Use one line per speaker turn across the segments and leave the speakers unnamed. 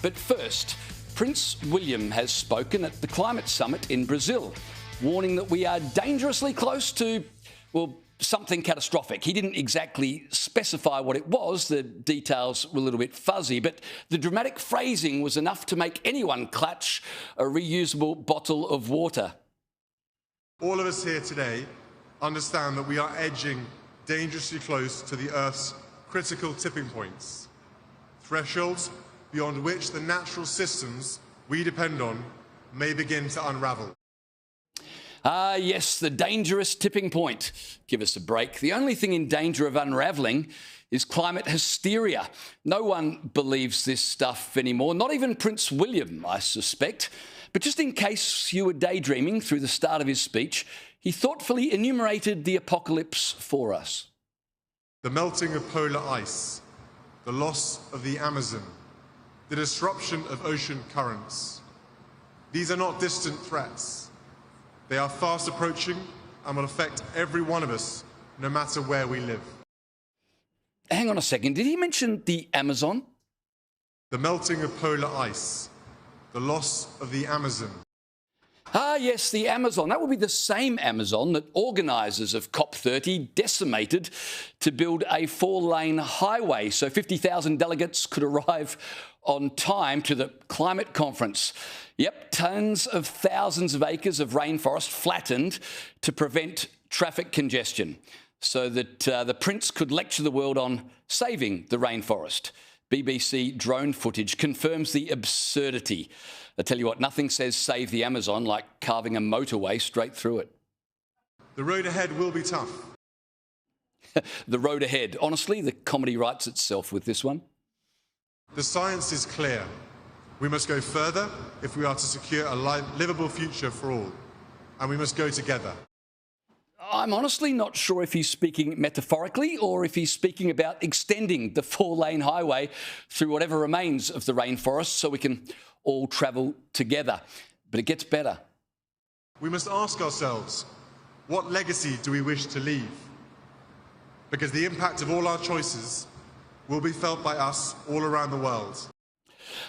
But first, Prince William has spoken at the climate summit in Brazil, warning that we are dangerously close to, well, something catastrophic. He didn't exactly specify what it was. The details were a little bit fuzzy, but the dramatic phrasing was enough to make anyone clutch a reusable bottle of water.
All of us here today understand that we are edging dangerously close to the Earth's critical tipping points, thresholds beyond which the natural systems we depend on may begin to unravel.
Ah, yes, the dangerous tipping point. Give us a break. The only thing in danger of unravelling is climate hysteria. No one believes this stuff anymore, not even Prince William, I suspect. But just in case you were daydreaming through the start of his speech, he thoughtfully enumerated the apocalypse for us.
The melting of polar ice, the loss of the Amazon, the disruption of ocean currents. These are not distant threats. They are fast approaching and will affect every one of us, no matter where we live.
Hang on a second, did he mention the Amazon?
The melting of polar ice, the loss of the Amazon.
Ah, yes, the Amazon. That would be the same Amazon that organisers of COP30 decimated to build a 4-lane highway so 50,000 delegates could arrive on time to the climate conference. Yep, tons of thousands of acres of rainforest flattened to prevent traffic congestion so that the Prince could lecture the world on saving the rainforest. BBC drone footage confirms the absurdity. I tell you what, nothing says save the Amazon like carving a motorway straight through it.
The road ahead will be tough.
The road ahead. Honestly, the comedy writes itself with this one.
The science is clear. We must go further if we are to secure a livable future for all. And we must go together.
I'm honestly not sure if he's speaking metaphorically or if he's speaking about extending the 4-lane highway through whatever remains of the rainforest so we can all travel together. But it gets better.
We must ask ourselves, what legacy do we wish to leave? Because the impact of all our choices will be felt by us all around the world.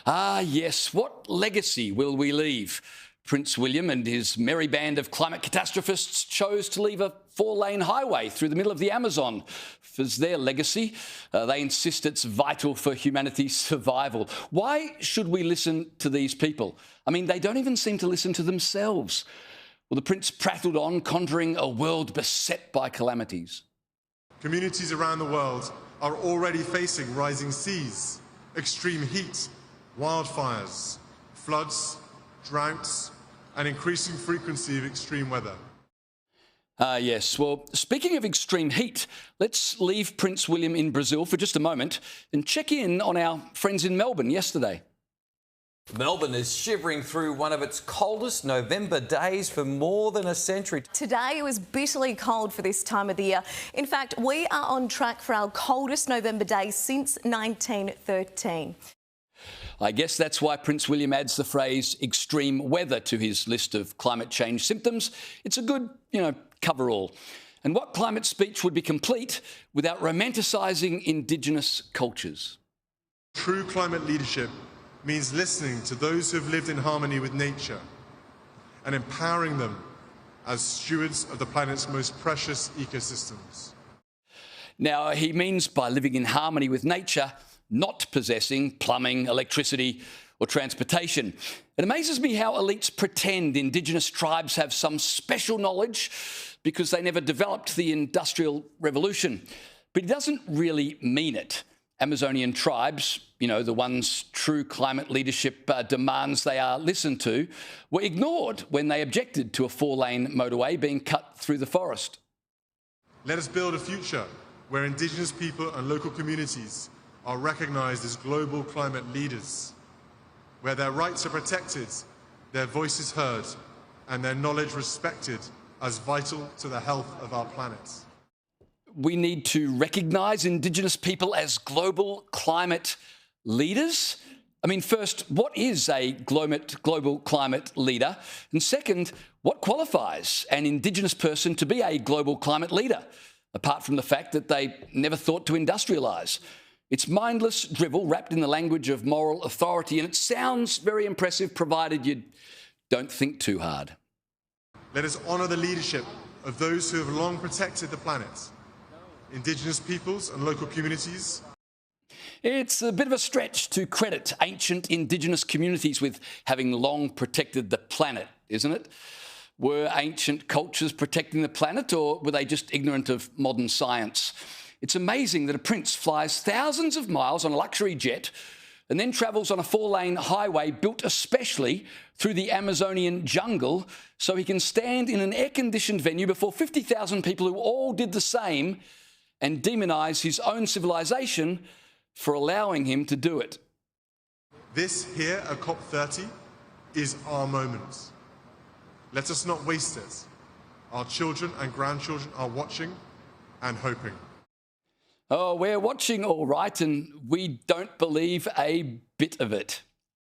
Ah, yes, what legacy will we leave? Prince William and his merry band of climate catastrophists chose to leave a 4-lane highway through the middle of the Amazon as their legacy. They insist it's vital for humanity's survival. Why should we listen to these people? I mean, they don't even seem to listen to themselves. Well, the Prince prattled on, conjuring a world beset by calamities.
Communities around the world are already facing rising seas, extreme heat, wildfires, floods, droughts, and increasing frequency of extreme weather.
Yes. Well, speaking of extreme heat, let's leave Prince William in Brazil for just a moment and check in on our friends in Melbourne yesterday.
Melbourne is shivering through one of its coldest November days for more than a century.
Today was bitterly cold for this time of the year. In fact, we are on track for our coldest November day since 1913.
I guess that's why Prince William adds the phrase extreme weather to his list of climate change symptoms. It's a good, cover-all. And what climate speech would be complete without romanticising Indigenous cultures?
True climate leadership means listening to those who have lived in harmony with nature and empowering them as stewards of the planet's most precious ecosystems.
Now, he means by living in harmony with nature, not possessing plumbing, electricity or transportation. It amazes me how elites pretend Indigenous tribes have some special knowledge because they never developed the Industrial Revolution. But he doesn't really mean it. Amazonian tribes, the ones true climate leadership demands they are listened to, were ignored when they objected to a 4-lane motorway being cut through the forest.
Let us build a future where Indigenous people and local communities are recognised as global climate leaders, where their rights are protected, their voices heard, and their knowledge respected as vital to the health of our planet.
We need to recognise Indigenous people as global climate leaders. I mean, first, what is a global climate leader? And second, what qualifies an Indigenous person to be a global climate leader, apart from the fact that they never thought to industrialise? It's mindless drivel wrapped in the language of moral authority, and it sounds very impressive provided you don't think too hard.
Let us honour the leadership of those who have long protected the planet, Indigenous peoples and local communities.
It's a bit of a stretch to credit ancient Indigenous communities with having long protected the planet, isn't it? Were ancient cultures protecting the planet, or were they just ignorant of modern science? It's amazing that a prince flies thousands of miles on a luxury jet and then travels on a 4-lane highway built especially through the Amazonian jungle so he can stand in an air-conditioned venue before 50,000 people who all did the same and demonise his own civilization for allowing him to do it.
This here at COP30 is our moment. Let us not waste it. Our children and grandchildren are watching and hoping.
Oh, we're watching all right, and we don't believe a bit of it.